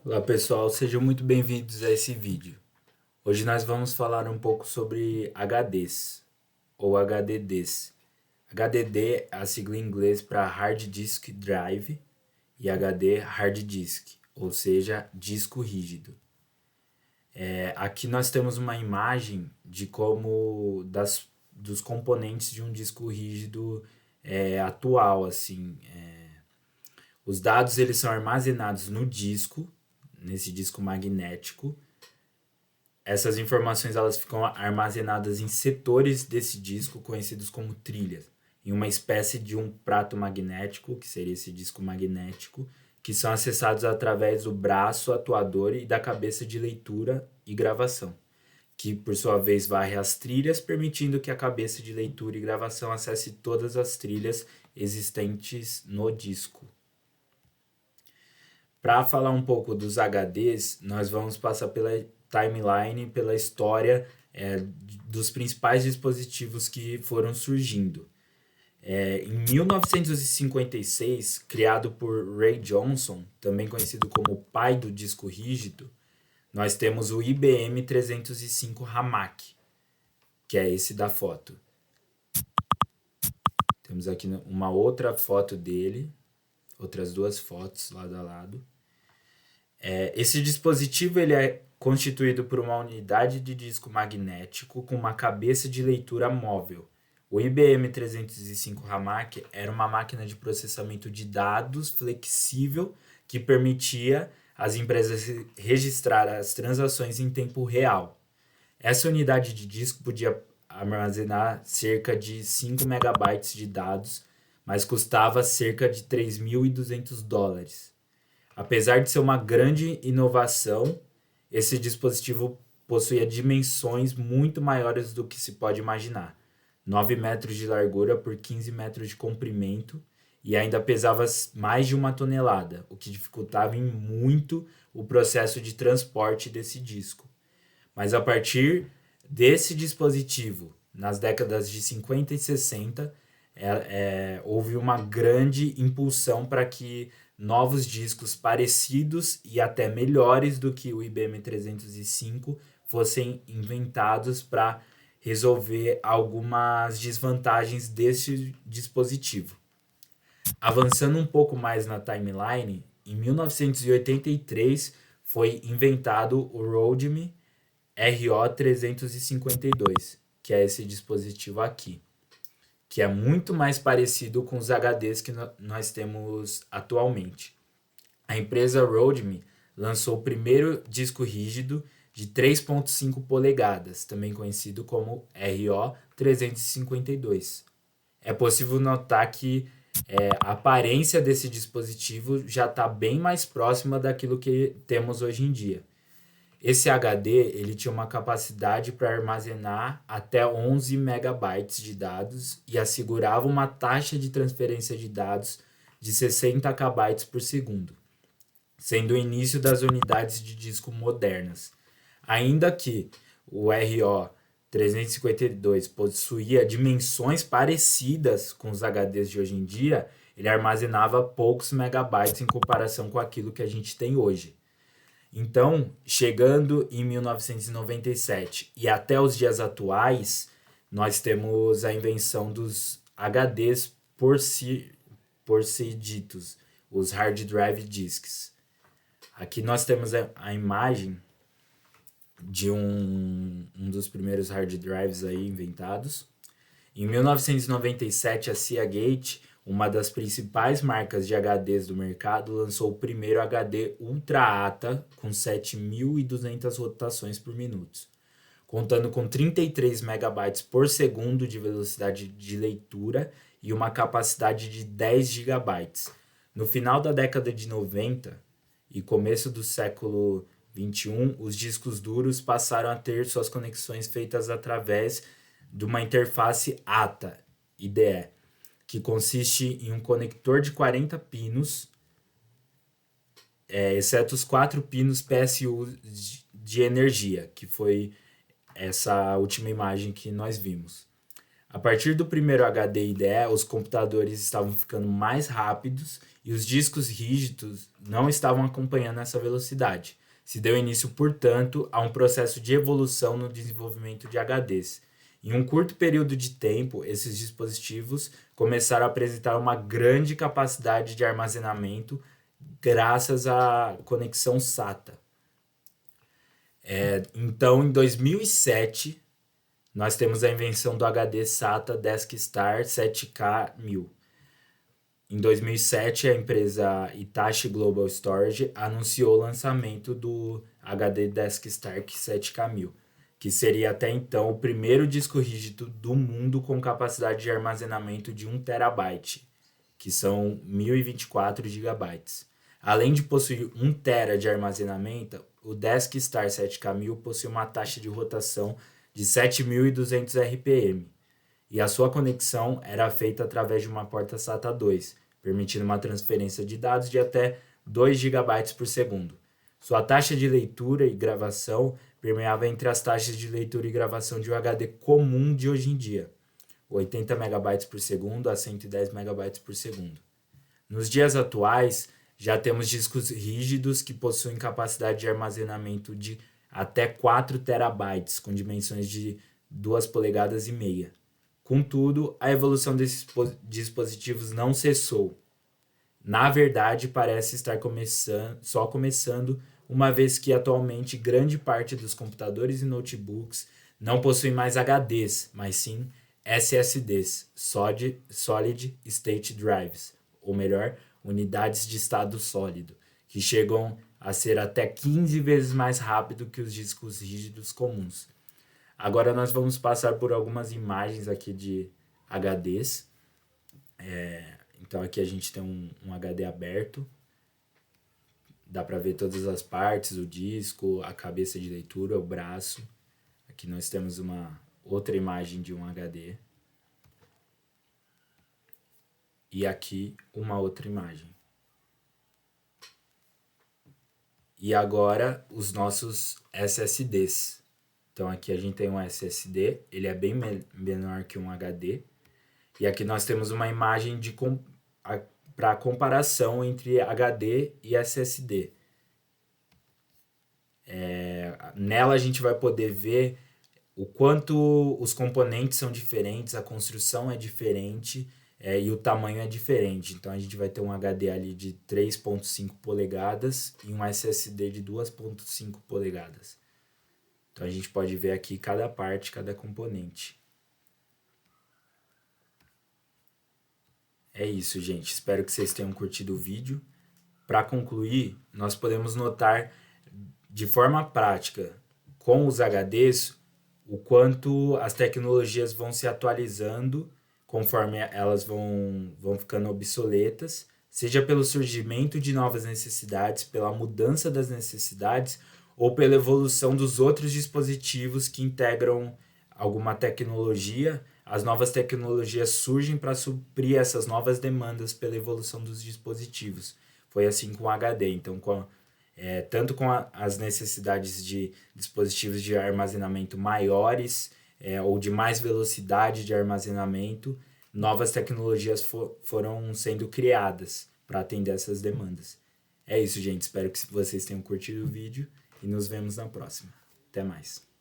Olá pessoal, sejam muito bem-vindos a esse vídeo. Hoje nós vamos falar um pouco sobre HDs ou HDDs. HDD é a sigla em inglês para Hard Disk Drive e HD Hard Disk, ou seja, disco rígido. Aqui nós temos uma imagem de como dos componentes de um disco rígido atual, assim. Os dados eles são armazenados no disco, nesse disco magnético. Essas informações elas ficam armazenadas em setores desse disco, conhecidos como trilhas, em uma espécie de um prato magnético, que seria esse disco magnético, que são acessados através do braço atuador e da cabeça de leitura e gravação, que por sua vez varre as trilhas, permitindo que a cabeça de leitura e gravação acesse todas as trilhas existentes no disco. Para falar um pouco dos HDs, nós vamos passar pela timeline, pela história dos principais dispositivos que foram surgindo. Em 1956, criado por Ray Johnson, também conhecido como o pai do disco rígido, nós temos o IBM 305 Hamac, que é esse da foto. Temos aqui uma outra foto dele, outras duas fotos lado a lado. Esse dispositivo ele é constituído por uma unidade de disco magnético com uma cabeça de leitura móvel. O IBM 305 Hamac era uma máquina de processamento de dados flexível que permitia às empresas registrar as transações em tempo real. Essa unidade de disco podia armazenar cerca de 5 megabytes de dados, mas custava cerca de US$ 3.200. Apesar de ser uma grande inovação, esse dispositivo possuía dimensões muito maiores do que se pode imaginar. 9 metros de largura por 15 metros de comprimento e ainda pesava mais de 1 tonelada, o que dificultava em muito o processo de transporte desse disco. Mas a partir desse dispositivo, nas décadas de 50 e 60, houve uma grande impulsão para que novos discos parecidos e até melhores do que o IBM 305 fossem inventados para resolver algumas desvantagens desse dispositivo. Avançando um pouco mais na timeline, em 1983 foi inventado o ROADME RO352, que é esse dispositivo aqui, que é muito mais parecido com os HDs que nós temos atualmente. A empresa ROADME lançou o primeiro disco rígido de 3.5 polegadas, também conhecido como RO352. É possível notar que a aparência desse dispositivo já está bem mais próxima daquilo que temos hoje em dia. Esse HD ele tinha uma capacidade para armazenar até 11 megabytes de dados e assegurava uma taxa de transferência de dados de 60 kbytes por segundo, sendo o início das unidades de disco modernas. Ainda que o RO 352 possuía dimensões parecidas com os HDs de hoje em dia, ele armazenava poucos megabytes em comparação com aquilo que a gente tem hoje. Então, chegando em 1997 e até os dias atuais, nós temos a invenção dos HDs por si ditos, os Hard Drive Disks. Aqui nós temos a imagem de um dos primeiros hard drives aí inventados. Em 1997, a Seagate, uma das principais marcas de HDs do mercado, lançou o primeiro HD Ultra ATA com 7.200 rotações por minuto, contando com 33 megabytes por segundo de velocidade de leitura e uma capacidade de 10 gigabytes. No final da década de 90 e começo do século 21, os discos duros passaram a ter suas conexões feitas através de uma interface ATA, IDE, que consiste em um conector de 40 pinos, exceto os 4 pinos PSU de energia, que foi essa última imagem que nós vimos. A partir do primeiro HD IDE, os computadores estavam ficando mais rápidos e os discos rígidos não estavam acompanhando essa velocidade. Se deu início, portanto, a um processo de evolução no desenvolvimento de HDs. Em um curto período de tempo, esses dispositivos começaram a apresentar uma grande capacidade de armazenamento graças à conexão SATA. Então, em 2007, nós temos a invenção do HD SATA DeskStar 7K1000. Em 2007, a empresa Hitachi Global Storage anunciou o lançamento do HD DeskStar 7K1000, que seria até então o primeiro disco rígido do mundo com capacidade de armazenamento de 1 terabyte, que são 1024 gigabytes. Além de possuir 1 tera de armazenamento, o DeskStar 7K1000 possui uma taxa de rotação de 7.200 RPM, e a sua conexão era feita através de uma porta SATA 2, permitindo uma transferência de dados de até 2 GB por segundo. Sua taxa de leitura e gravação permeava entre as taxas de leitura e gravação de um HD comum de hoje em dia, 80 MB por segundo a 110 MB por segundo. Nos dias atuais, já temos discos rígidos que possuem capacidade de armazenamento de até 4 terabytes, com dimensões de 2,5 polegadas. Contudo, a evolução desses dispositivos não cessou. Na verdade, parece estar só começando, uma vez que atualmente grande parte dos computadores e notebooks não possuem mais HDs, mas sim SSDs, Solid State Drives, ou melhor, unidades de estado sólido, que chegam a ser até 15 vezes mais rápido que os discos rígidos comuns. Agora nós vamos passar por algumas imagens aqui de HDs. Então aqui a gente tem um HD aberto. Dá para ver todas as partes, o disco, a cabeça de leitura, o braço. Aqui nós temos uma outra imagem de um HD. E aqui uma outra imagem. E agora os nossos SSDs. Então aqui a gente tem um SSD, ele é bem menor que um HD. E aqui nós temos uma imagem para comparação entre HD e SSD. Nela a gente vai poder ver o quanto os componentes são diferentes, a construção é diferente e o tamanho é diferente. Então a gente vai ter um HD ali de 3,5 polegadas e um SSD de 2,5 polegadas. Então a gente pode ver aqui cada parte, cada componente. É isso, gente. Espero que vocês tenham curtido o vídeo. Para concluir, nós podemos notar de forma prática, com os HDs, o quanto as tecnologias vão se atualizando conforme elas vão ficando obsoletas, seja pelo surgimento de novas necessidades, pela mudança das necessidades ou pela evolução dos outros dispositivos que integram alguma tecnologia. As novas tecnologias surgem para suprir essas novas demandas pela evolução dos dispositivos. Foi assim com o HD. Então, tanto com as necessidades de dispositivos de armazenamento maiores ou de mais velocidade de armazenamento, novas tecnologias foram sendo criadas para atender essas demandas. É isso, gente. Espero que vocês tenham curtido o vídeo e nos vemos na próxima. Até mais.